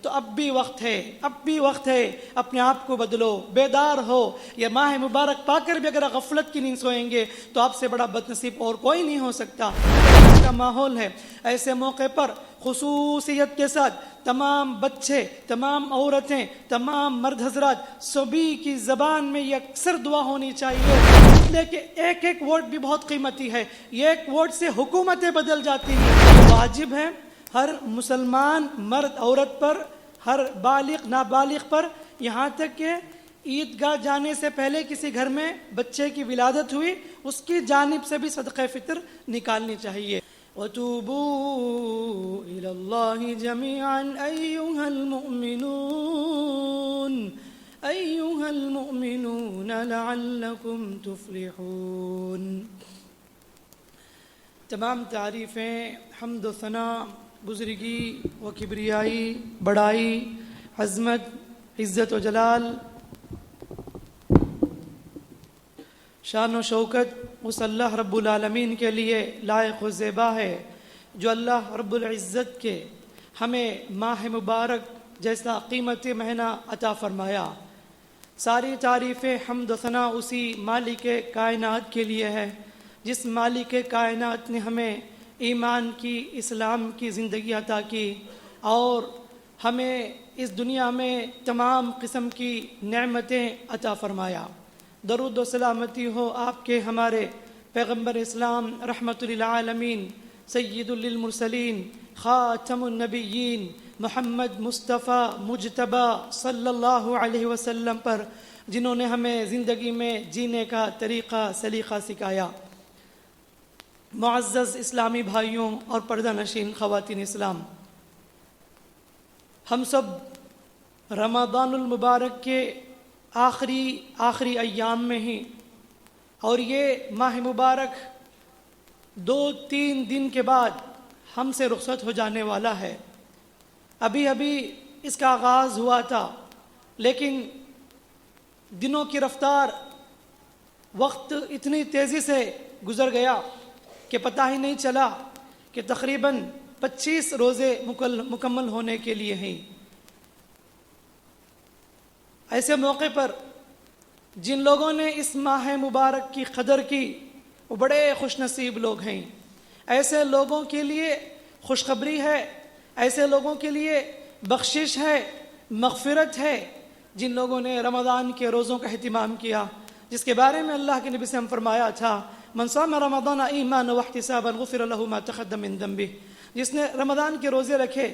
تو اب بھی وقت ہے، اب بھی وقت ہے، اپنے آپ کو بدلو، بیدار ہو۔ یہ ماہ مبارک پا کر بھی اگر غفلت کی نیند سوئیں گے تو آپ سے بڑا بد نصیب اور کوئی نہیں ہو سکتا۔ کا ماحول ہے، ایسے موقع پر خصوصیت کے ساتھ تمام بچے، تمام عورتیں، تمام مرد حضرات سبھی کی زبان میں یہ اکثر دعا ہونی چاہیے، اس لیے کہ ایک ایک ووٹ بھی بہت قیمتی ہے، یہ ایک ووٹ سے حکومتیں بدل جاتی ہیں۔ واجب ہے ہر مسلمان مرد عورت پر، ہر بالغ نابالغ پر، یہاں تک کہ عیدگاہ جانے سے پہلے کسی گھر میں بچے کی ولادت ہوئی اس کی جانب سے بھی صدقہ فطر نکالنی چاہیے۔ وَتُوبُوا إِلَى اللَّهِ جَمِيعًا أَيُّهَا الْمُؤْمِنُونَ لَعَلَّكُمْ تُفْلِحُونَ۔ تمام تعریفیں، حمد و ثنا، بزرگی و کبریائی، بڑائی، عظمت، عزت و جلال، شان و شوکت اس اللہ رب العالمین کے لیے لائق و زیبا ہے جو اللہ رب العزت کے ہمیں ماہ مبارک جیسا قیمتی مہینہ عطا فرمایا۔ ساری تعریفیں، حمد و ثنا اسی مالک کائنات کے لیے ہے جس مالک کائنات نے ہمیں ایمان کی، اسلام کی زندگی عطا کی اور ہمیں اس دنیا میں تمام قسم کی نعمتیں عطا فرمایا۔ درود و سلامتی ہو آپ کے ہمارے پیغمبر اسلام رحمت للعالمین سید للمرسلین خاتم النبیین محمد مصطفیٰ مجتبی صلی اللہ علیہ وسلم پر، جنہوں نے ہمیں زندگی میں جینے کا طریقہ سلیقہ سکھایا۔ معزز اسلامی بھائیوں اور پردہ نشین خواتین اسلام، ہم سب رمضان المبارک کے آخری ایام میں ہی، اور یہ ماہ مبارک 2-3 دن کے بعد ہم سے رخصت ہو جانے والا ہے۔ ابھی اس کا آغاز ہوا تھا، لیکن دنوں کی رفتار، وقت اتنی تیزی سے گزر گیا کہ پتہ ہی نہیں چلا کہ تقریباً 25 روزے مکمل ہونے کے لیے ہیں۔ ایسے موقع پر جن لوگوں نے اس ماہ مبارک کی قدر کی وہ بڑے خوش نصیب لوگ ہیں۔ ایسے لوگوں کے لیے خوشخبری ہے، ایسے لوگوں کے لیے بخشش ہے، مغفرت ہے، جن لوگوں نے رمضان کے روزوں کا اہتمام کیا، جس کے بارے میں اللہ کے نبی سے ہم فرمایا تھا من صام رمضان ایمانا واحتسابا غفر له ما تقدم من ذنبه، جس نے رمضان کے روزے رکھے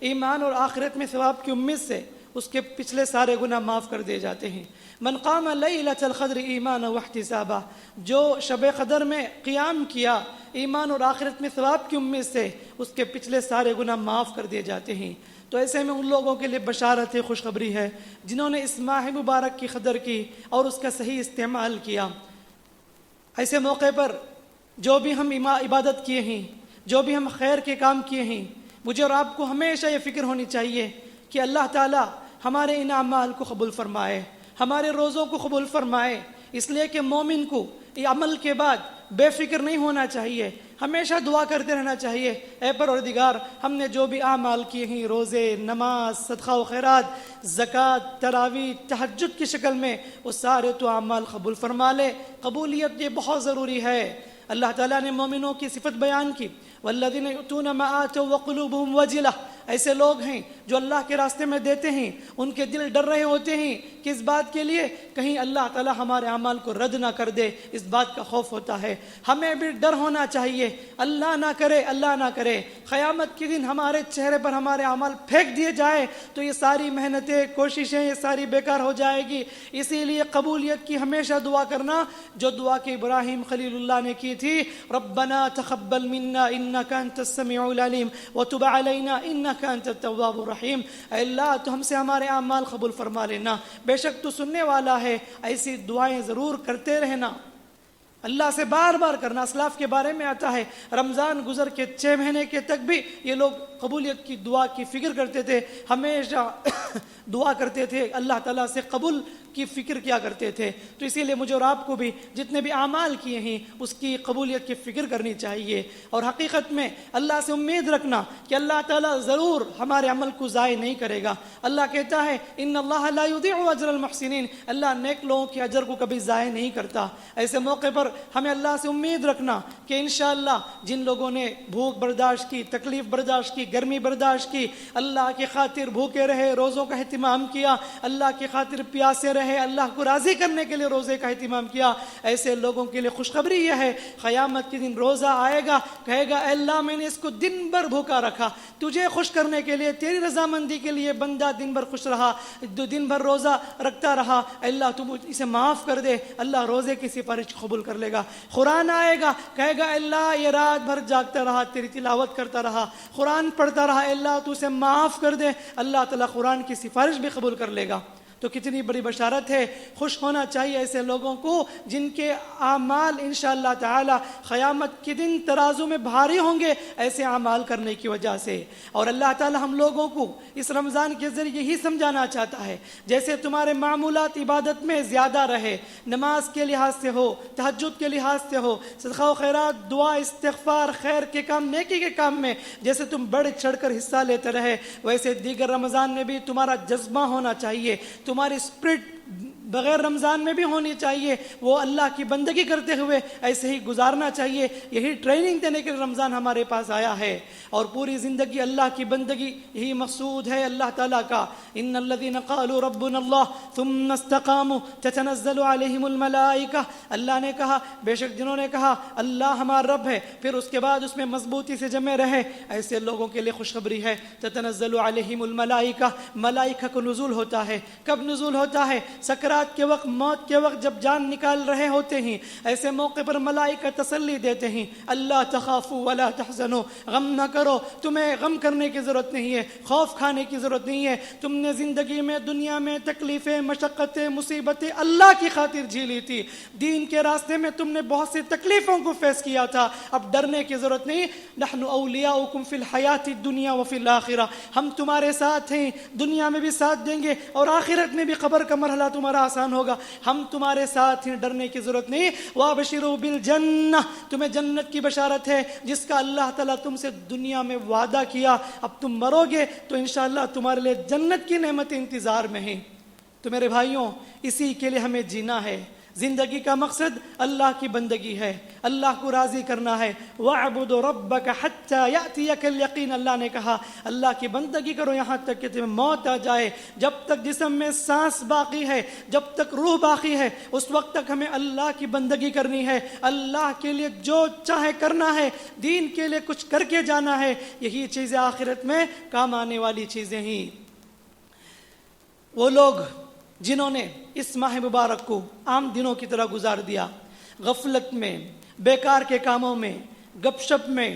ایمان اور آخرت میں ثواب کی امید سے، اس کے پچھلے سارے گناہ معاف کر دیے جاتے ہیں۔ من قام لیلۃ القدر ایمانا واحتسابا، جو شب قدر میں قیام کیا ایمان اور آخرت میں ثواب کی امید سے، اس کے پچھلے سارے گناہ معاف کر دیے جاتے ہیں۔ تو ایسے میں ان لوگوں کے لیے بشارت ہے، خوشخبری ہے جنہوں نے اس ماہ مبارک کی قدر کی اور اس کا صحیح استعمال کیا۔ ایسے موقع پر جو بھی ہم عبادت کیے ہیں، جو بھی ہم خیر کے کام کیے ہیں، مجھے اور آپ کو ہمیشہ یہ فکر ہونی چاہیے کہ اللہ تعالیٰ ہمارے ان اعمال کو قبول فرمائے، ہمارے روزوں کو قبول فرمائے۔ اس لیے کہ مومن کو یہ عمل کے بعد بے فکر نہیں ہونا چاہیے، ہمیشہ دعا کرتے رہنا چاہیے، اے پروردگار ہم نے جو بھی اعمال کیے ہیں، روزے، نماز، صدقہ و خیرات، زکوٰۃ، تراویح، تہجد کی شکل میں، وہ سارے تو اعمال قبول فرما لے۔ قبولیت یہ بہت ضروری ہے۔ اللہ تعالیٰ نے مومنوں کی صفت بیان کی، والذین یؤتون ما آتوا وقلوبهم وجلہ، ایسے لوگ ہیں جو اللہ کے راستے میں دیتے ہیں، ان کے دل ڈر رہے ہوتے ہیں کہ اس بات کے لیے کہیں اللہ تعالیٰ ہمارے اعمال کو رد نہ کر دے، اس بات کا خوف ہوتا ہے۔ ہمیں بھی ڈر ہونا چاہیے، اللہ نہ کرے قیامت کے دن ہمارے چہرے پر ہمارے اعمال پھینک دیے جائے تو یہ ساری محنتیں، کوششیں، یہ ساری بیکار ہو جائے گی۔ اسی لیے قبولیت کی ہمیشہ دعا کرنا، جو دعا کہ ابراہیم خلیل اللہ نے کی تھی، ربنا تقبل منا انک انت السمیع العلیم وتب علینا انک انت التواب الرحیم۔ اے اللہ تو ہم سے ہمارے اعمال قبول فرما لینا، بے شک تو سننے والا ہے۔ ایسی دعائیں ضرور کرتے رہنا، اللہ سے بار بار کرنا۔ اسلاف کے بارے میں آتا ہے رمضان گزر کے 6 مہینے کے تک بھی یہ لوگ قبولیت کی دعا کی فکر کرتے تھے، ہمیشہ دعا کرتے تھے اللہ تعالیٰ سے قبول کی فکر کیا کرتے تھے. تو اسی لیے مجھے اور آپ کو بھی جتنے بھی اعمال کیے ہیں اس کی قبولیت کی فکر کرنی چاہیے، اور حقیقت میں اللہ سے امید رکھنا کہ اللہ تعالیٰ ضرور ہمارے عمل کو ضائع نہیں کرے گا. اللہ کہتا ہے ان اللہ لا یضیع اجر المحسنین، اللہ نیک لوگوں کے اجر کو کبھی ضائع نہیں کرتا. ایسے موقع پر ہمیں اللہ سے امید رکھنا کہ انشاءاللہ جن لوگوں نے بھوک برداشت کی، تکلیف برداشت کی، گرمی برداشت کی، اللہ کی خاطر بھوکے رہے، روزوں کا اہتمام کیا، اللہ کی خاطر پیاسے رہے، اللہ کو راضی کرنے کے لیے روزے کا اہتمام کیا، ایسے لوگوں کے لیے خوشخبری یہ ہے قیامت کے دن روزہ آئے گا، کہے گا اے اللہ میں نے اس کو دن بھر بھوکا رکھا، تجھے خوش کرنے کے لیے، تیری رضامندی کے لیے بندہ دن بھر خوش رہا، دن بھر روزہ رکھتا رہا، اے اللہ تو اسے معاف کر دے. اللہ روزے کی سفارش قبول کر لے گا. قرآن آئے گا، کہے گا اے اللہ یہ رات بھر جاگتا رہا، تیری تلاوت کرتا رہا، قرآن پڑھتا رہا، اے اللہ تو اسے معاف کر دے. اللہ تعالیٰ قرآن کی سفارش بھی قبول کر لے گا. تو کتنی بڑی بشارت ہے. خوش ہونا چاہیے ایسے لوگوں کو جن کے اعمال انشاءاللہ تعالی قیامت کے دن ترازو میں بھاری ہوں گے ایسے اعمال کرنے کی وجہ سے. اور اللہ تعالی ہم لوگوں کو اس رمضان کے ذریعے یہی سمجھانا چاہتا ہے جیسے تمہارے معمولات عبادت میں زیادہ رہے، نماز کے لحاظ سے ہو، تہجد کے لحاظ سے ہو، صدقہ و خیرات، دعا، استغفار، خیر کے کام، نیکی کے کام میں جیسے تم بڑھ چڑھ کر حصہ لیتے رہے، ویسے دیگر رمضان میں بھی تمہارا جذبہ ہونا چاہیے، تمہاری اسپرٹ بغیر رمضان میں بھی ہونی چاہیے، وہ اللہ کی بندگی کرتے ہوئے ایسے ہی گزارنا چاہیے. یہی ٹریننگ دینے کے لیے رمضان ہمارے پاس آیا ہے، اور پوری زندگی اللہ کی بندگی یہی مقصود ہے اللہ تعالیٰ کا. ان الذين قالوا ربنا الله ثم استقاموا تتنزل عليهم الملائكة، اللہ نے کہا بے شک جنہوں نے کہا اللہ ہمارا رب ہے پھر اس کے بعد اس میں مضبوطی سے جمے رہے، ایسے لوگوں کے لیے خوشخبری ہے. تتنزل عليهم الملائكة، ملائکہ کو نزول ہوتا ہے. کب نزول ہوتا ہے؟ سکرات کے وقت، موت کے وقت جب جان نکال رہے ہوتے ہیں، ایسے موقع پر ملائکہ تسلی دیتے ہیں اللہ تخافوا ولا تحزنوا، غم نہ کرو، تمہیں غم کرنے کی ضرورت نہیں ہے، خوف کھانے کی ضرورت نہیں ہے. تم نے زندگی میں، دنیا میں تکلیفیں، مشقتیں، مصیبتیں اللہ کی خاطر جھیلی تھی، دین کے راستے میں تم نے بہت سی تکلیفوں کو فیس کیا تھا، اب ڈرنے کی ضرورت نہیں. نحن اولیاؤکم فی الحیات الدنیا وفی الآخرہ، ہم تمہارے ساتھ ہیں، دنیا میں بھی ساتھ دیں گے اور آخرت میں بھی قبر کا مرحلہ تمہارا آسان ہوگا، ہم تمہارے ساتھ ہیں، ڈرنے کی ضرورت نہیں. وابشروا بالجنہ، تمہیں جنت کی بشارت ہے جس کا اللہ تعالیٰ تم سے دنیا میں وعدہ کیا، اب تم مرو گے تو انشاءاللہ تمہارے لیے جنت کی نعمتیں انتظار میں ہیں. تو میرے بھائیوں اسی کے لیے ہمیں جینا ہے. زندگی کا مقصد اللہ کی بندگی ہے، اللہ کو راضی کرنا ہے. وَاعْبُدْ رَبَّكَ حَتَّى يَأْتِيَكَ الْيَقِينُ، اللہ نے کہا اللہ کی بندگی کرو یہاں تک کہ تمہیں موت آ جائے. جب تک جسم میں سانس باقی ہے، جب تک روح باقی ہے، اس وقت تک ہمیں اللہ کی بندگی کرنی ہے، اللہ کے لیے جو چاہے کرنا ہے، دین کے لیے کچھ کر کے جانا ہے. یہی چیزیں آخرت میں کام آنے والی چیزیں ہیں. وہ لوگ جنہوں نے اس ماہ مبارک کو عام دنوں کی طرح گزار دیا، غفلت میں، بیکار کے کاموں میں، گپ شپ میں،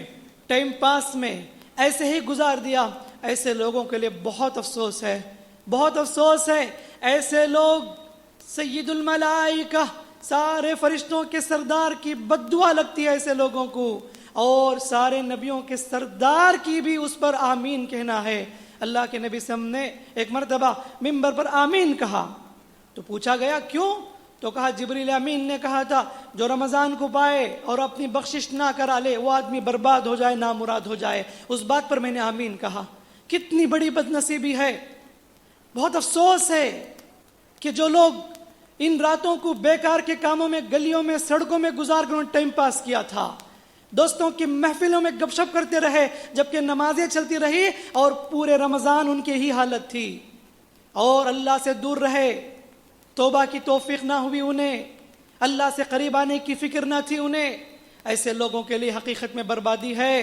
ٹائم پاس میں ایسے ہی گزار دیا، ایسے لوگوں کے لیے بہت افسوس ہے، بہت افسوس ہے. ایسے لوگ سید الملائکہ، سارے فرشتوں کے سردار کی بد دعا لگتی ہے ایسے لوگوں کو، اور سارے نبیوں کے سردار کی بھی اس پر آمین کہنا ہے. اللہ کے نبی صلی اللہ علیہ وسلم نے ایک مرتبہ منبر پر آمین کہا تو پوچھا گیا کیوں؟ تو کہا جبریل امین نے کہا تھا جو رمضان کو پائے اور اپنی بخشش نہ کرا لے وہ آدمی برباد ہو جائے، نامراد ہو جائے. اس بات پر میں نے آمین کہا. کتنی بڑی بد نصیبی ہے. بہت افسوس ہے کہ جو لوگ ان راتوں کو بیکار کے کاموں میں، گلیوں میں، سڑکوں میں گزار کر ٹائم پاس کیا تھا، دوستوں کی محفلوں میں گپ شپ کرتے رہے جبکہ نمازیں چلتی رہی اور پورے رمضان ان کی ہی حالت تھی، اور اللہ سے دور رہے، توبہ کی توفیق نہ ہوئی انہیں، اللہ سے قریب آنے کی فکر نہ تھی انہیں. ایسے لوگوں کے لیے حقیقت میں بربادی ہے.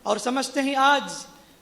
اور سمجھتے ہیں آج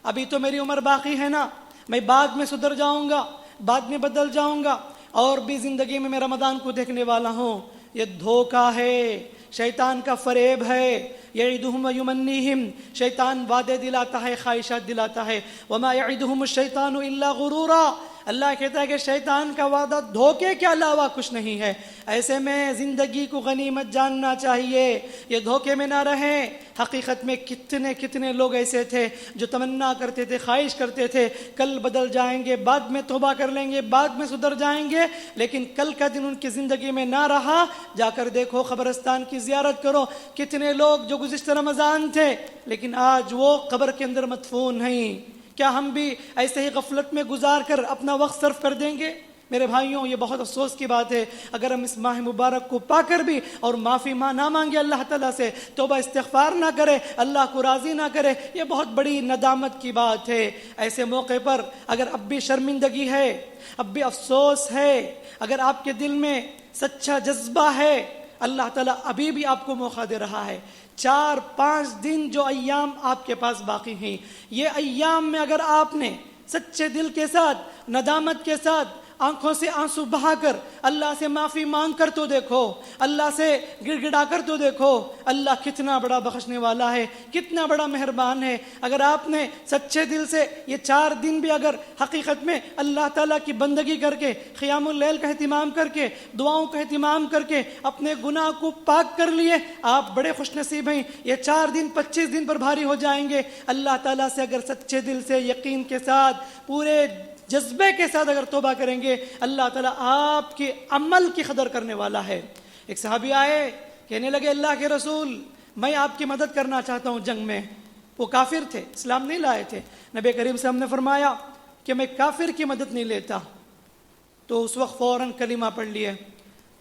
ابھی تو میری عمر باقی ہے نا، میں بعد میں سدھر جاؤں گا، بعد میں بدل جاؤں گا، اور بھی زندگی میں رمضان کو دیکھنے والا ہوں. یہ دھوکہ ہے، شیطان کا فریب ہے. یعدہم ویمنیہم، شیطان وعدے دلاتا ہے، خواہشات دلاتا ہے. وما یعدہم الشیطان الا غرورا، اللہ کہتا ہے کہ شیطان کا وعدہ دھوکے کے علاوہ کچھ نہیں ہے. ایسے میں زندگی کو غنیمت جاننا چاہیے, یہ دھوکے میں نہ رہیں. حقیقت میں کتنے کتنے لوگ ایسے تھے جو تمنا کرتے تھے, خواہش کرتے تھے کل بدل جائیں گے, بعد میں توبہ کر لیں گے, بعد میں سدھر جائیں گے, لیکن کل کا دن ان کی زندگی میں نہ رہا. جا کر دیکھو, قبرستان کی زیارت کرو, کتنے لوگ جو گزشتہ رمضان تھے لیکن آج وہ قبر کے اندر مدفون ہیں. کیا ہم بھی ایسے ہی غفلت میں گزار کر اپنا وقت صرف کر دیں گے؟ میرے بھائیوں, یہ بہت افسوس کی بات ہے اگر ہم اس ماہ مبارک کو پا کر بھی اور معافی نہ مانگے اللہ تعالیٰ سے, توبہ استغفار نہ کرے, اللہ کو راضی نہ کرے, یہ بہت بڑی ندامت کی بات ہے. ایسے موقع پر اگر اب بھی شرمندگی ہے, اب بھی افسوس ہے, اگر آپ کے دل میں سچا جذبہ ہے, اللہ تعالیٰ ابھی بھی آپ کو موقع دے رہا ہے. 4-5 دن جو ایام آپ کے پاس باقی ہیں, یہ ایام میں اگر آپ نے سچے دل کے ساتھ, ندامت کے ساتھ, آنکھوں سے آنسو بہا کر اللہ سے معافی مانگ کر تو دیکھو, اللہ سے گڑ گڑا کر تو دیکھو, اللہ کتنا بڑا بخشنے والا ہے, کتنا بڑا مہربان ہے. اگر آپ نے سچے دل سے یہ 4 دن بھی اگر حقیقت میں اللہ تعالیٰ کی بندگی کر کے, قیام اللیل کا اہتمام کر کے, دعاؤں کا اہتمام کر کے اپنے گناہ کو پاک کر لیے, آپ بڑے خوش نصیب ہیں. یہ 4 دن 25 دن پر بھاری ہو جائیں گے. اللہ تعالیٰ سے اگر سچے دل سے, یقین کے ساتھ, پورے جذبے کے ساتھ اگر توبہ کریں گے, اللہ تعالیٰ آپ کے عمل کی قدر کرنے والا ہے. ایک صحابی آئے, کہنے لگے اللہ کے رسول میں آپ کی مدد کرنا چاہتا ہوں جنگ میں. وہ کافر تھے, اسلام نہیں لائے تھے. نبی کریم صلی اللہ علیہ وسلم نے فرمایا کہ میں کافر کی مدد نہیں لیتا. تو اس وقت فوراً کلمہ پڑھ لیے,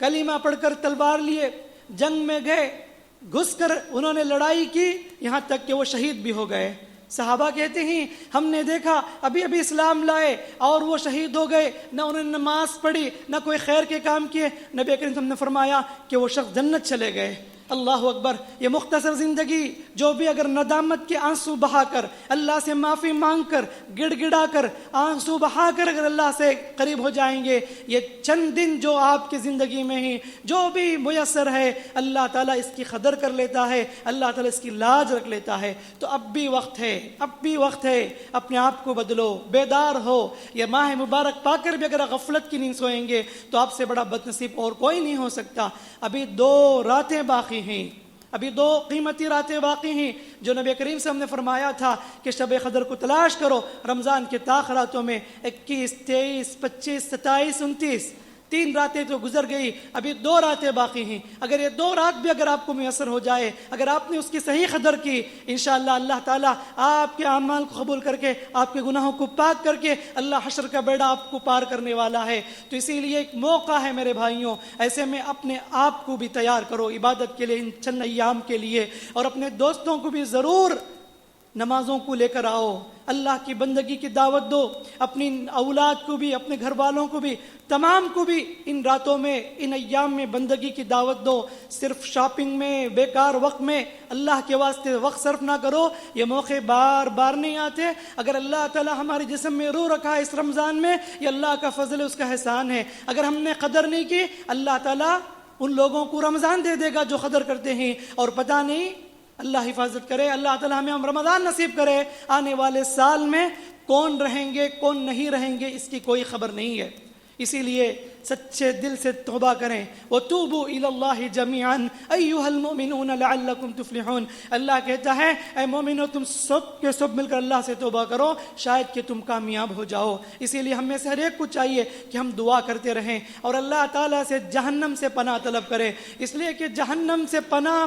کلمہ پڑھ کر تلوار لیے, جنگ میں گئے, گھس کر انہوں نے لڑائی کی, یہاں تک کہ وہ شہید بھی ہو گئے. صحابہ کہتے ہیں ہم نے دیکھا ابھی ابھی اسلام لائے اور وہ شہید ہو گئے, نہ انہوں نے نماز پڑھی, نہ کوئی خیر کے کام کیے. نبی کریم صلی اللہ علیہ وسلم نے فرمایا کہ وہ شخص جنت چلے گئے. اللہ اکبر. یہ مختصر زندگی جو بھی اگر ندامت کے آنسو بہا کر, اللہ سے معافی مانگ کر, گڑ گڑا کر, آنسو بہا کر اگر اللہ سے قریب ہو جائیں گے, یہ چند دن جو آپ کی زندگی میں ہیں, جو بھی میسر ہے, اللہ تعالیٰ اس کی قدر کر لیتا ہے, اللہ تعالیٰ اس کی لاج رکھ لیتا ہے. تو اب بھی وقت ہے, اب بھی وقت ہے, اپنے آپ کو بدلو, بیدار ہو. یہ ماہ مبارک پا کر بھی اگر غفلت کی نیند سوئیں گے تو آپ سے بڑا بد نصیب اور کوئی نہیں ہو سکتا. ابھی 2 راتیں باقی ہیں, ابھی 2 قیمتی راتیں باقی ہیں جو نبی کریم سے ہم نے فرمایا تھا کہ شب قدر کو تلاش کرو رمضان کے تاخراتوں میں. 21, 23, 25, 27, 29 3 راتیں تو گزر گئی, ابھی 2 راتیں باقی ہیں. اگر یہ 2 رات بھی اگر آپ کو میسر ہو جائے, اگر آپ نے اس کی صحیح قدر کی, انشاءاللہ اللہ تعالیٰ آپ کے اعمال کو قبول کر کے, آپ کے گناہوں کو پاک کر کے اللہ حشر کا بیڑا آپ کو پار کرنے والا ہے. تو اسی لیے ایک موقع ہے میرے بھائیوں, ایسے میں اپنے آپ کو بھی تیار کرو عبادت کے لیے ان چند ایام کے لیے, اور اپنے دوستوں کو بھی ضرور نمازوں کو لے کر آؤ, اللہ کی بندگی کی دعوت دو, اپنی اولاد کو بھی, اپنے گھر والوں کو بھی, تمام کو بھی ان راتوں میں, ان ایام میں بندگی کی دعوت دو. صرف شاپنگ میں, بیکار وقت میں اللہ کے واسطے وقت صرف نہ کرو. یہ موقع بار بار نہیں آتے. اگر اللہ تعالیٰ ہمارے جسم میں روح رکھا ہے اس رمضان میں, یہ اللہ کا فضل ہے, اس کا احسان ہے. اگر ہم نے قدر نہیں کی, اللہ تعالیٰ ان لوگوں کو رمضان دے دے گا جو قدر کرتے ہیں, اور پتہ نہیں, اللہ حفاظت کرے, اللہ تعالیٰ ہمیں ہم رمضان نصیب کرے. آنے والے سال میں کون رہیں گے کون نہیں رہیں گے اس کی کوئی خبر نہیں ہے. اسی لیے سچے دل سے توبہ کریں. وَتُوبُوا إِلَى اللَّهِ جَمِيعًا أَيُّهَا الْمُؤْمِنُونَ لَعَلَّكُمْ تُفْلِحُونَ. اللہ کہتا ہے اے مومنو تم سب کے سب مل کر اللہ سے توبہ کرو, شاید کہ تم کامیاب ہو جاؤ. اسی لیے ہم میں سے ہر ایک کو چاہیے کہ ہم دعا کرتے رہیں اور اللہ تعالیٰ سے جہنم سے پناہ طلب کریں, اس لیے کہ جہنم سے پناہ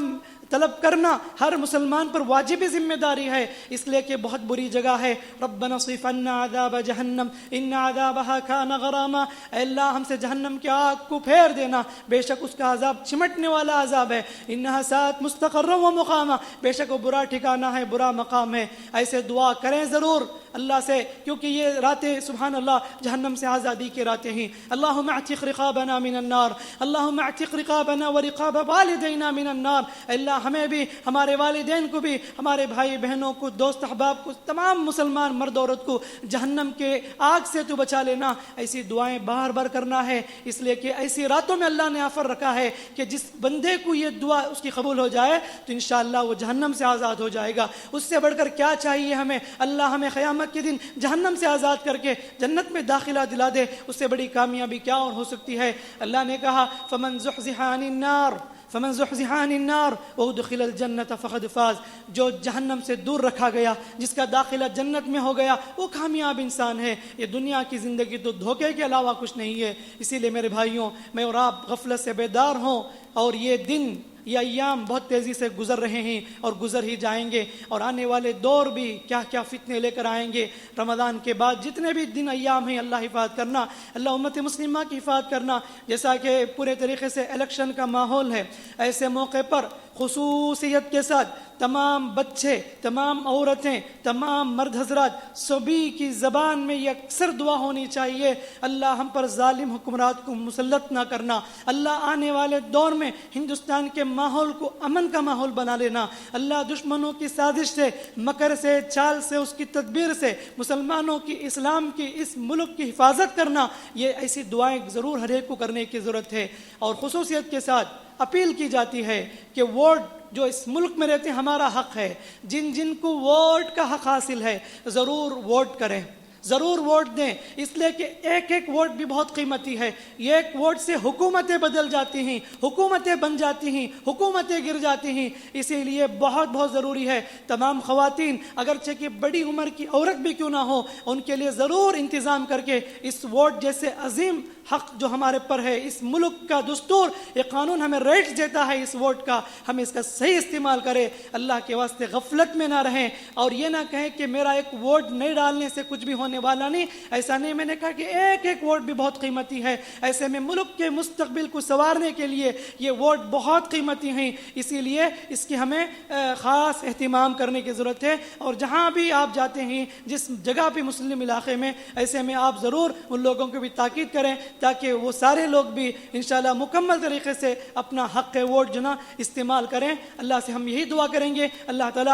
طلب کرنا ہر مسلمان پر واجب ذمہ داری ہے, اس لیے کہ بہت بری جگہ ہے. ربنا اصرف عنا عذاب جہنم ان عذابها كان غراما. اے اللہ ہم سے جہنم کی آگ کو پھیر دینا, بے شک اس کا عذاب چمٹنے والا عذاب ہے. انها ساءت مستقرا ومقاما, بے شک وہ برا ٹھکانہ ہے, برا مقام ہے. ایسے دعا کریں ضرور اللہ سے, کیونکہ یہ راتیں سبحان اللہ جہنم سے آزادی کی راتیں ہیں. اللہم اعتق رقابنا من النار, اللہم اعتق رقابنا ورقاب والدینا من النار. اللہ اللہ ہمیں بھی، ہمارے والدین کو بھی، ہمارے بھائی بہنوں کو، دوست احباب کو، تمام مسلمان مرد عورت کو جہنم کے آگ سے تو بچا لینا۔ ایسی دعائیں بار بار کرنا ہے، اس لیے کہ ایسی راتوں میں اللہ نے آفر رکھا ہے کہ جس بندے کو یہ دعا اس کی قبول ہو جائے تو انشاءاللہ وہ جہنم سے آزاد ہو جائے گا۔ اس سے بڑھ کر کیا چاہیے ہمیں؟ اللہ ہمیں قیامت کے دن جہنم سے آزاد کر کے جنت میں داخلہ دلا دے، اس سے بڑی کامیابی کیا اور ہو سکتی ہے؟ اللہ نے کہا فمن زحزح عن النار فمن زحزح عن النار وادخل الجنة فقد فاز، جو جہنم سے دور رکھا گیا، جس کا داخلہ جنت میں ہو گیا، وہ کامیاب انسان ہے۔ یہ دنیا کی زندگی تو دھوکے کے علاوہ کچھ نہیں ہے۔ اسی لیے میرے بھائیوں، میں اور آپ غفلت سے بیدار ہوں، اور یہ دن، یہ ایام بہت تیزی سے گزر رہے ہیں اور گزر ہی جائیں گے، اور آنے والے دور بھی کیا کیا فتنے لے کر آئیں گے۔ رمضان کے بعد جتنے بھی دن ایام ہیں، اللہ حفاظت کرنا، اللہ امت مسلمہ کی حفاظت کرنا۔ جیسا کہ پورے طریقے سے الیکشن کا ماحول ہے، ایسے موقع پر خصوصیت کے ساتھ تمام بچے، تمام عورتیں، تمام مرد حضرات، سبھی کی زبان میں یہ اکثر دعا ہونی چاہیے، اللہ ہم پر ظالم حکمرات کو مسلط نہ کرنا، اللہ آنے والے دور میں ہندوستان کے ماحول کو امن کا ماحول بنا لینا، اللہ دشمنوں کی سازش سے، مکر سے، چال سے، اس کی تدبیر سے مسلمانوں کی، اسلام کی، اس ملک کی حفاظت کرنا۔ یہ ایسی دعائیں ضرور ہر ایک کو کرنے کی ضرورت ہے، اور خصوصیت کے ساتھ اپیل کی جاتی ہے کہ ووٹ جو اس ملک میں رہتے ہیں ہمارا حق ہے، جن جن کو ووٹ کا حق حاصل ہے ضرور ووٹ کریں، ضرور ووٹ دیں، اس لیے کہ ایک ایک ووٹ بھی بہت قیمتی ہے۔ ایک ووٹ سے حکومتیں بدل جاتی ہیں، حکومتیں بن جاتی ہیں، حکومتیں گر جاتی ہیں، اسی لیے بہت بہت ضروری ہے تمام خواتین، اگرچہ کہ بڑی عمر کی عورت بھی کیوں نہ ہو، ان کے لیے ضرور انتظام کر کے اس ووٹ جیسے عظیم حق جو ہمارے پر ہے، اس ملک کا دستور، یہ قانون ہمیں رائٹس دیتا ہے اس ووٹ کا، ہم اس کا صحیح استعمال کریں، اللہ کے واسطے غفلت میں نہ رہیں، اور یہ نہ کہیں کہ میرا ایک ووٹ نہیں ڈالنے سے کچھ بھی ہونے والا نہیں، ایسا نہیں۔ میں نے کہا کہ ایک ایک ووٹ بھی بہت قیمتی ہے، ایسے میں ملک کے مستقبل کو سنوارنے کے لیے یہ ووٹ بہت قیمتی ہیں، اسی لیے اس کی ہمیں خاص اہتمام کرنے کی ضرورت ہے، اور جہاں بھی آپ جاتے ہیں، جس جگہ بھی مسلم علاقے میں، ایسے میں آپ ضرور ان لوگوں کو بھی تاکید کریں تاکہ وہ سارے لوگ بھی انشاءاللہ مکمل طریقے سے اپنا حق ووٹ جو نا استعمال کریں۔ اللہ سے ہم یہی دعا کریں گے، اللہ تعالی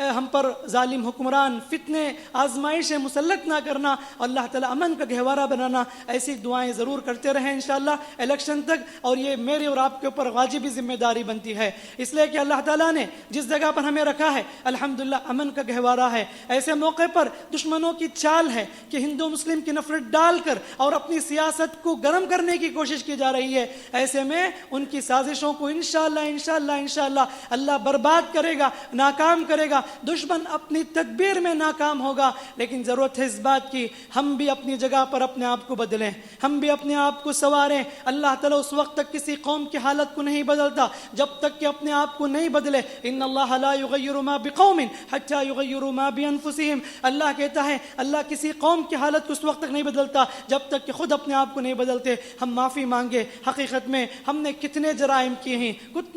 ہم پر ظالم حکمران، فتنے، آزمائش مسلط نہ کرنا، اور اللہ تعالی امن کا گہوارہ بنانا۔ ایسی دعائیں ضرور کرتے رہیں انشاءاللہ الیکشن تک، اور یہ میرے اور آپ کے اوپر واجبی ذمہ داری بنتی ہے، اس لیے کہ اللہ تعالیٰ نے جس جگہ پر ہمیں رکھا ہے الحمدللہ امن کا گہوارہ ہے۔ ایسے موقع پر دشمنوں کی چال ہے کہ ہندو مسلم کی نفرت ڈال کر اور اپنی سیاست کو گرم کرنے کی کوشش کی جا رہی ہے، ایسے میں ان کی سازشوں کو انشاءاللہ اللہ برباد کرے گا، ناکام کرے گا، دشمن اپنی تدبیر میں ناکام ہوگا، لیکن ضرورت ہے اس بات کی ہم بھی اپنی جگہ پر اپنے آپ کو بدلیں، ہم بھی اپنے آپ کو سنواریں۔ اللہ تعالیٰ اس وقت تک کسی قوم کی حالت کو نہیں بدلتا جب تک کہ اپنے آپ کو نہیں بدلے، ان اللہ لا یغیر ما بقوم حتی یغیروا ما بانفسہم، اللہ کہتا ہے اللہ کسی قوم کی حالت کو اس وقت تک نہیں بدلتا جب تک کہ خود اپنے آپ کو نہیں بدلتے۔ ہم معافی مانگے، حقیقت میں ہم نے کتنے جرائم کیے ہیں،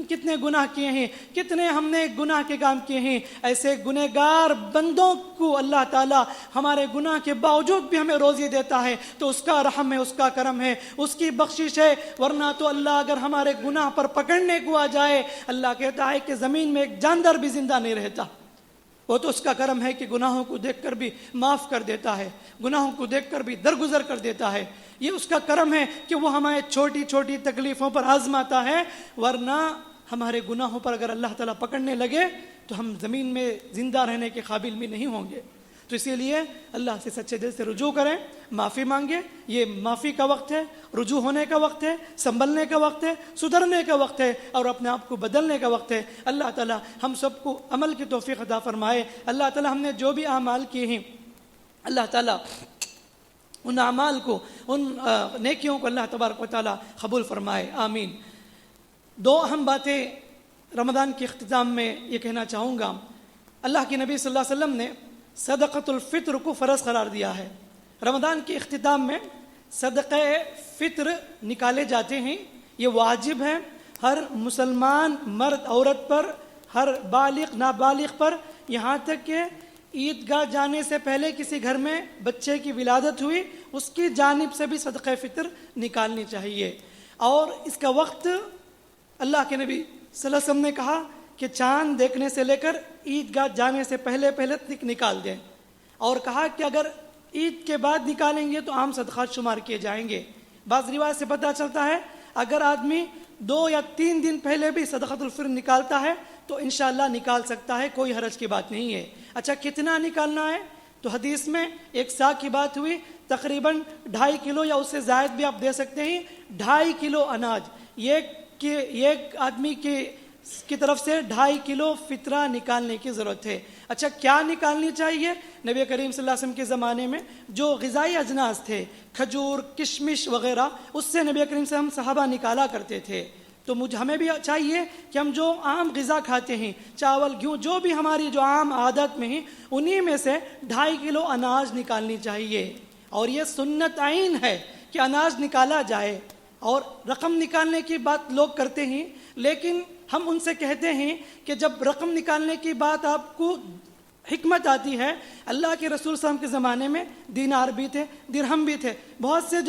کتنے گناہ کیے ہیں، کتنے ہم نے گناہ کے کام کیے ہیں، ایسے گنہگار بندوں کو اللہ تعالیٰ ہمارے گناہ کے باوجود بھی ہمیں روزی دیتا ہے، تو اس کا رحم ہے، اس کا کرم ہے، اس کی بخشش ہے، ورنہ تو اللہ اگر ہمارے گناہ پر پکڑنے کو آ جائے، اللہ کہتا ہے کہ زمین میں ایک جاندار بھی زندہ نہیں رہتا۔ وہ تو اس کا کرم ہے کہ گناہوں کو دیکھ کر بھی معاف کر دیتا ہے، گناہوں کو دیکھ کر بھی درگزر کر دیتا ہے، یہ اس کا کرم ہے کہ وہ ہمیں چھوٹی چھوٹی تکلیفوں پر آزماتا ہے، ورنہ ہمارے گناہوں پر اگر اللہ تعالیٰ پکڑنے لگے تو ہم زمین میں زندہ رہنے کے قابل بھی نہیں ہوں گے۔ تو اسی لیے اللہ سے سچے دل سے رجوع کریں، معافی مانگیں، یہ معافی کا وقت ہے، رجوع ہونے کا وقت ہے، سنبھلنے کا وقت ہے، سدھرنے کا وقت ہے، اور اپنے آپ کو بدلنے کا وقت ہے۔ اللہ تعالیٰ ہم سب کو عمل کی توفیق عطا فرمائے۔ اللہ تعالیٰ ہم نے جو بھی اعمال کیے ہیں، اللہ تعالیٰ ان اعمال کو، ان نیکیوں کو اللہ تبارک و تعالیٰ قبول فرمائے، آمین۔ دو اہم باتیں رمضان کے اختتام میں یہ کہنا چاہوں گا۔ اللہ کے نبی صلی اللہ علیہ وسلم نے صدقۃ الفطر کو فرض قرار دیا ہے۔ رمضان کے اختتام میں صدقہ فطر نکالے جاتے ہیں، یہ واجب ہے ہر مسلمان مرد عورت پر، ہر بالغ نابالغ پر، یہاں تک کہ عیدگاہ جانے سے پہلے کسی گھر میں بچے کی ولادت ہوئی اس کی جانب سے بھی صدقہ فطر نکالنی چاہیے۔ اور اس کا وقت اللہ کے نبی صلی اللہ علیہ وسلم نے کہا کہ چاند دیکھنے سے لے کر عیدگاہ جانے سے پہلے پہلے نکال دیں، اور کہا کہ اگر عید کے بعد نکالیں گے تو عام صدقات شمار کیے جائیں گے۔ بعض روایت سے پتہ چلتا ہے اگر آدمی 2 یا 3 دن پہلے بھی صدقۃ الفطر نکالتا ہے تو انشاءاللہ نکال سکتا ہے، کوئی حرج کی بات نہیں ہے۔ اچھا کتنا نکالنا ہے؟ تو حدیث میں 1 سا کی بات ہوئی، تقریباً 2.5 کلو یا اس سے زائد بھی آپ دے سکتے ہیں، 2.5 کلو اناج، ایک آدمی کی طرف سے 2.5 کلو فطرہ نکالنے کی ضرورت ہے۔ اچھا کیا نکالنی چاہیے؟ نبی کریم صلی اللہ علیہ وسلم کے زمانے میں جو غذائی اجناس تھے، کھجور، کشمش وغیرہ، اس سے نبی کریم صلی اللہ علیہ وسلم صحابہ نکالا کرتے تھے۔ تو ہمیں بھی چاہیے کہ ہم جو عام غذا کھاتے ہیں، چاول، گیہوں، جو بھی ہماری جو عام عادت میں ہیں، انہی میں سے 2.5 کلو اناج نکالنی چاہیے، اور یہ سنت عین ہے کہ اناج نکالا جائے۔ اور رقم نکالنے کی بات لوگ کرتے ہیں، لیکن ہم ان سے کہتے ہیں کہ جب رقم نکالنے کی بات آپ کو حکمت آتی ہے، اللہ کے رسول صلی اللہ علیہ وسلم کے زمانے میں دینار بھی تھے، درہم بھی تھے، بہت سے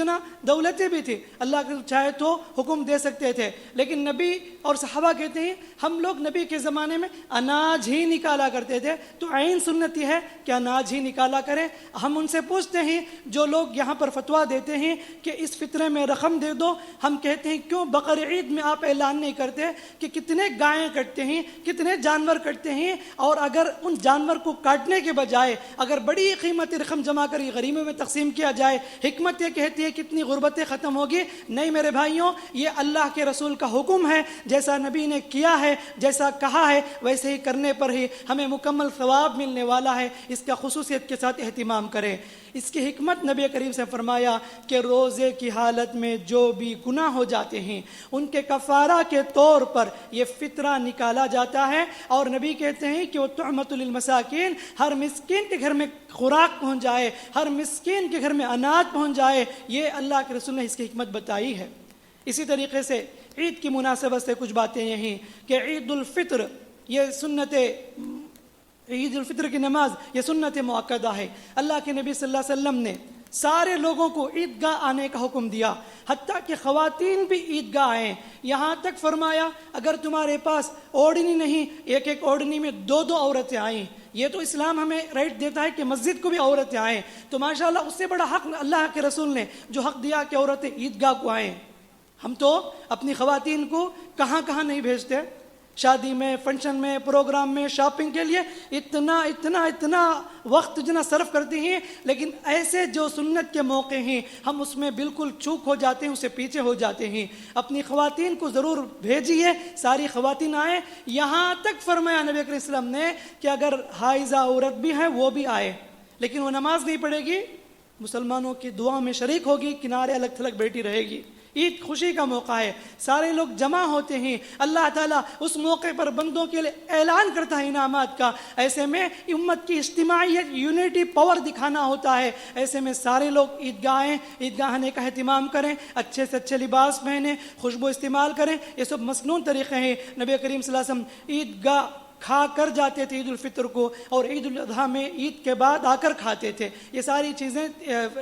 دولتیں بھی تھی، اللہ کے چاہے تو حکم دے سکتے تھے، لیکن نبی اور صحابہ کہتے ہیں ہم لوگ نبی کے زمانے میں اناج ہی نکالا کرتے تھے، تو عین سنت یہ ہے کہ اناج ہی نکالا کریں۔ ہم ان سے پوچھتے ہیں جو لوگ یہاں پر فتویٰ دیتے ہیں کہ اس فطرے میں رقم دے دو، ہم کہتے ہیں کیوں بقر عید میں آپ اعلان نہیں کرتے کہ کتنے گائیں کٹتے ہیں، کتنے جانور کٹتے ہیں، اور اگر ان جانور کو کاٹنے کے بجائے اگر بڑی قیمتی رقم جمع کر غریبوں میں تقسیم کیا جائے، حکمت یہ کہتی ہے کتنی غربتیں ختم ہوگی۔ نہیں میرے بھائیوں، یہ اللہ کے رسول کا حکم ہے، جیسا نبی نے کیا ہے، جیسا کہا ہے، ویسے ہی کرنے پر ہی ہمیں مکمل ثواب ملنے والا ہے۔ اس کا خصوصیت کے ساتھ اہتمام کریں۔ اس کی حکمت نبی کریم سے فرمایا کہ روزے کی حالت میں جو بھی گناہ ہو جاتے ہیں ان کے کفارہ کے طور پر یہ فطرہ نکالا جاتا ہے، اور نبی کہتے ہیں کہ وہ طعمۃ للمساکین، ہر مسکین کے گھر میں خوراک پہنچ جائے، ہر مسکین کے گھر میں اناج پہنچ جائے، یہ اللہ کے رسول نے اس کی حکمت بتائی ہے۔ اسی طریقے سے عید کی مناسبت سے کچھ باتیں یہ ہیں کہ عید الفطر، یہ سنت عید الفطر کی نماز یہ سنت مؤکدہ ہے۔ اللہ کے نبی صلی اللہ علیہ وسلم نے سارے لوگوں کو عیدگاہ آنے کا حکم دیا، حتیٰ کہ خواتین بھی عیدگاہ آئیں، یہاں تک فرمایا اگر تمہارے پاس اوڑھنی نہیں، ایک اوڑھنی میں 2 عورتیں آئیں۔ یہ تو اسلام ہمیں رائٹ دیتا ہے کہ مسجد کو بھی عورتیں آئیں، تو ماشاءاللہ اس سے بڑا حق اللہ کے رسول نے جو حق دیا کہ عورتیں عیدگاہ کو آئیں۔ ہم تو اپنی خواتین کو کہاں کہاں نہیں بھیجتے، شادی میں، فنکشن میں، پروگرام میں، شاپنگ کے لیے اتنا وقت صرف کرتی ہیں، لیکن ایسے جو سنت کے موقع ہیں ہم اس میں بالکل چوک ہو جاتے ہیں، اسے پیچھے ہو جاتے ہیں۔ اپنی خواتین کو ضرور بھیجیے، ساری خواتین آئیں۔ یہاں تک فرمایا نبی کریم صلی اللہ علیہ وسلم نے کہ اگر حائضہ عورت بھی ہے وہ بھی آئے، لیکن وہ نماز نہیں پڑھے گی، مسلمانوں کی دعا میں شریک ہوگی، کنارے الگ تھلگ بیٹھی رہے گی۔ عید خوشی کا موقع ہے، سارے لوگ جمع ہوتے ہیں، اللہ تعالیٰ اس موقع پر بندوں کے لیے اعلان کرتا ہے انعامات کا۔ ایسے میں امت کی اجتماعیت، یونٹی، پاور دکھانا ہوتا ہے۔ ایسے میں سارے لوگ عیدگاہ آئیں، عیدگاہ آنے کا اہتمام کریں، اچھے سے اچھے لباس پہنیں، خوشبو استعمال کریں، یہ سب مسنون طریقے ہیں۔ نبی کریم صلی اللہ علیہ وسلم عیدگاہ کھا کر جاتے تھے عید الفطر کو، اور عید الاضحیٰ میں عید کے بعد آ کر کھاتے تھے۔ یہ ساری چیزیں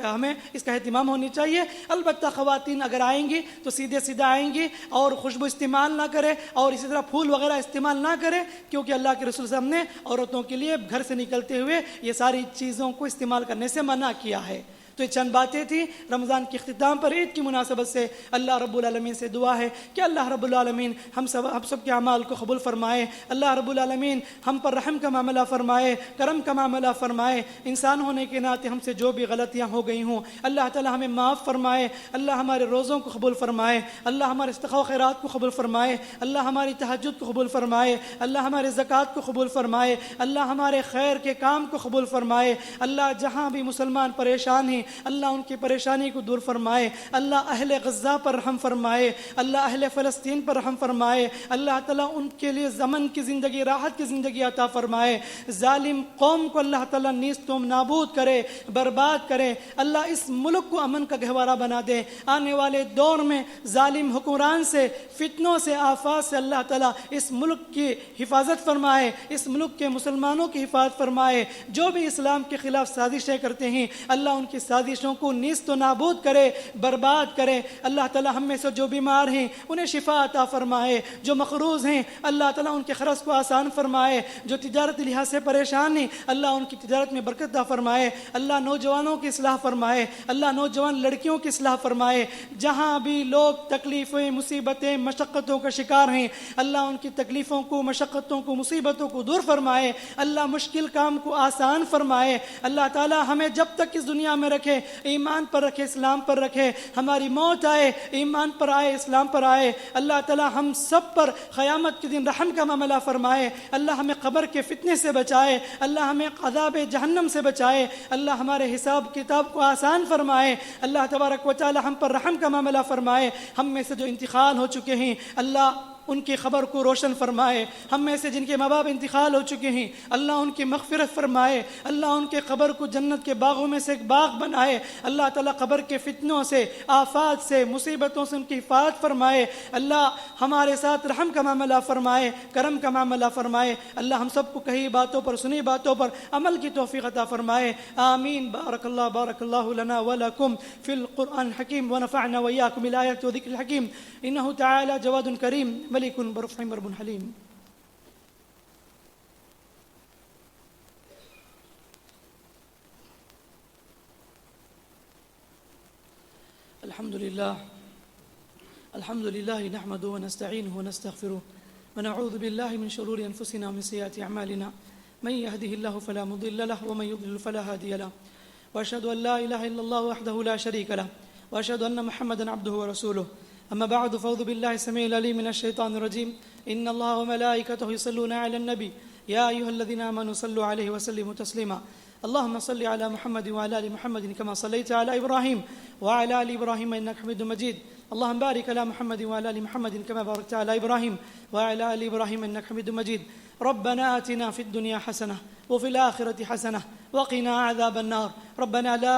ہمیں اس کا اہتمام ہونی چاہیے۔ البتہ خواتین اگر آئیں گی تو سیدھے آئیں گی اور خوشبو استعمال نہ کرے، اور اسی طرح پھول وغیرہ استعمال نہ کرے، کیونکہ اللہ کے رسول صلی اللہ علیہ وسلم نے عورتوں کے لیے گھر سے نکلتے ہوئے یہ ساری چیزوں کو استعمال کرنے سے منع کیا ہے۔ تو یہ چند باتیں تھیں رمضان کے اختتام پر عید کی مناسبت سے۔ اللہ رب العالمین سے دعا ہے کہ اللہ رب العالمین ہم سب کے اعمال کو قبول فرمائے، اللہ رب العالمین ہم پر رحم کا معاملہ فرمائے، کرم کا معاملہ فرمائے۔ انسان ہونے کے ناطے ہم سے جو بھی غلطیاں ہو گئی ہوں اللہ تعالی ہمیں معاف فرمائے، اللہ ہمارے روزوں کو قبول فرمائے، اللہ ہمارے استغفار و خیرات کو قبول فرمائے، اللہ ہماری تہجد کو قبول فرمائے، اللہ ہمارے زکوٰۃ کو قبول فرمائے، اللہ ہمارے خیر کے کام کو قبول فرمائے۔ اللہ جہاں بھی مسلمان پریشان ہیں اللہ ان کی پریشانی کو دور فرمائے، اللہ اہل غزہ پر رحم فرمائے، اللہ اہل فلسطین پر رحم فرمائے، اللہ تعالیٰ ان کے لیے امن کی زندگی، راحت کی زندگی عطا فرمائے۔ ظالم قوم کو اللہ تعالیٰ نیست و نابود کرے، برباد کرے، اللہ اس ملک کو امن کا گہوارہ بنا دے۔ آنے والے دور میں ظالم حکمران سے، فتنوں سے، آفات سے اللہ تعالیٰ اس ملک کی حفاظت فرمائے، اس ملک کے مسلمانوں کی حفاظت فرمائے۔ جو بھی اسلام کے خلاف سازشیں کرتے ہیں اللہ ان کی سازشوں کو نیست و نابود کرے، برباد کرے۔ اللہ تعالیٰ ہم میں سے جو بیمار ہیں انہیں شفا عطا فرمائے، جو مقروض ہیں اللہ تعالیٰ ان کے قرض کو آسان فرمائے، جو تجارت لحاظ سے پریشان ہیں اللہ ان کی تجارت میں برکت عطا فرمائے، اللہ نوجوانوں کی اصلاح فرمائے، اللہ نوجوان لڑکیوں کی اصلاح فرمائے۔ جہاں بھی لوگ تکلیفیں، مصیبتیں، مشقتوں کا شکار ہیں اللہ ان کی تکلیفوں کو، مشقتوں کو، مصیبتوں کو دور فرمائے، اللہ مشکل کام کو آسان فرمائے۔ اللہ تعالیٰ ہمیں جب تک اس دنیا میں رکھے ایمان پر رکھے، اسلام پر رکھے، ہماری موت آئے ایمان پر آئے، اسلام پر آئے۔ اللہ تعالیٰ ہم سب پر قیامت کے دن رحم کا معاملہ فرمائے، اللہ ہمیں قبر کے فتنے سے بچائے، اللہ ہمیں عذاب جہنم سے بچائے، اللہ ہمارے حساب کتاب کو آسان فرمائے، اللہ تبارک و تعالی ہم پر رحم کا معاملہ فرمائے۔ ہم میں سے جو انتقال ہو چکے ہیں اللہ ان کی خبر کو روشن فرمائے، ہم میں سے جن کے ماں باپ انتقال ہو چکے ہیں اللہ ان کی مغفرت فرمائے، اللہ ان کے قبر کو جنت کے باغوں میں سے ایک باغ بنائے، اللہ تعالیٰ قبر کے فتنوں سے، آفات سے، مصیبتوں سے ان کی حفاظت فرمائے، اللہ ہمارے ساتھ رحم کا معاملہ فرمائے، کرم کا معاملہ فرمائے، اللہ ہم سب کو کہی باتوں پر، سنی باتوں پر عمل کی توفیق عطا فرمائے۔ آمین۔ بارک اللہ لنا ولکم فی القرآن الحکیم ونفعنا وإياكم بالآیات وذکر الحکیم انہ تعالی جواد کریم ملک برحیم رب حلیم۔ الحمد للہ نحمده ونستعینه ونستغفره ونعوذ باللہ من شرور انفسنا ومن سیئات اعمالنا من يهده الله فلا مضل له ومن يضلل فلا هادي له واشهد ان لا اله الا الله وحده لا شريك له واشهد ان محمدا عبده ورسوله اما بعد فاعوذ بالله السميع العليم من الشيطان الرجيم ان الله وملائكته يصلون على النبي يا ايها الذين امنوا صلوا عليه وسلموا تسليما اللهم صل على محمد وعلى ال محمد كما صليت على ابراهيم وعلى ال ابراهيم انك حميد مجيد اللهم بارك على محمد وعلى ال محمد كما باركت على ابراهيم وعلى ال ابراهيم انك حميد مجيد ربنا آتنا في الدنيا حسنة وفي الآخرة حسنة وقنا عذاب النار ربنا لا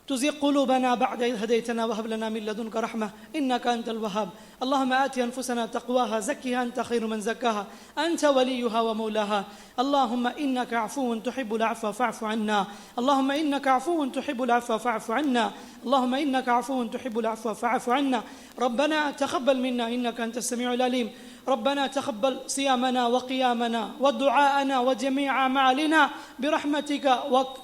تزغ قلوبنا بعد إذ هديتنا وهب لنا من لدنك رحمة إنك أنت الوهاب اللهم آت أنفسنا تقواها زكها أنت خير من زكاها أنت وليها ومولاها اللهم إنك عفو تحب العفو فاعف عنا اللهم إنك عفو تحب العفو فاعف عنا اللهم إنك عفو تحب العفو فاعف عنا ربنا تقبل منا إنك أنت السميع العليم ربنا تقبل صيامنا وقيامنا ودعاءنا وجميع أعمالنا برحمتك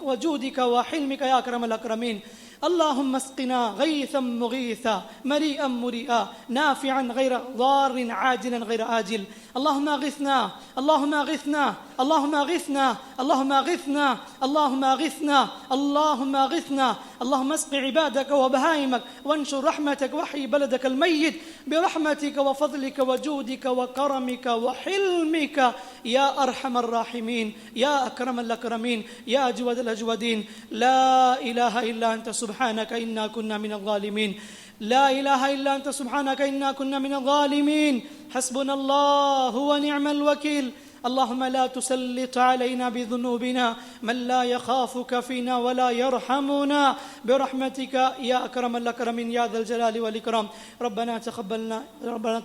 وجودك وحلمك يا أكرم الأكرمين اللهم اسقنا غيثا مغيثا مريئا مريئا نافعا غير ضار عاجلا غير آجل اللهم اغثنا اللهم اغثنا اللهم اغثنا اللهم اغثنا اللهم اغثنا اللهم اغثنا اللهم اسق عبادك وبهائمك وانشر رحمتك وحي بلدك الميت برحمتك وفضلك وجودك وكرمك وحلمك يا أرحم الراحمين يا أكرم الأكرمين يا أجود الأجودين لا إله إلا أنت سبحانك إنا كنا من الظالمين لا إله إلا أنت سبحانك إنا كنا من الظالمين حسبنا الله ونعم الوكيل اللهم لا تسلط علينا بذنوبنا من لا يخافك فينا ولا يرحمنا برحمتك يا أكرم الأكرمين يا ذا الجلال والإكرام ربنا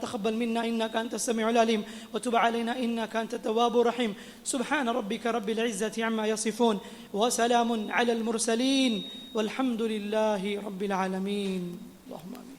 تقبل منا إنك أنت السميع العليم وتب علينا إنك أنت التواب الرحيم سبحان ربك رب العزة عما يصفون وسلام على المرسلين والحمد لله رب العالمين اللهم آمين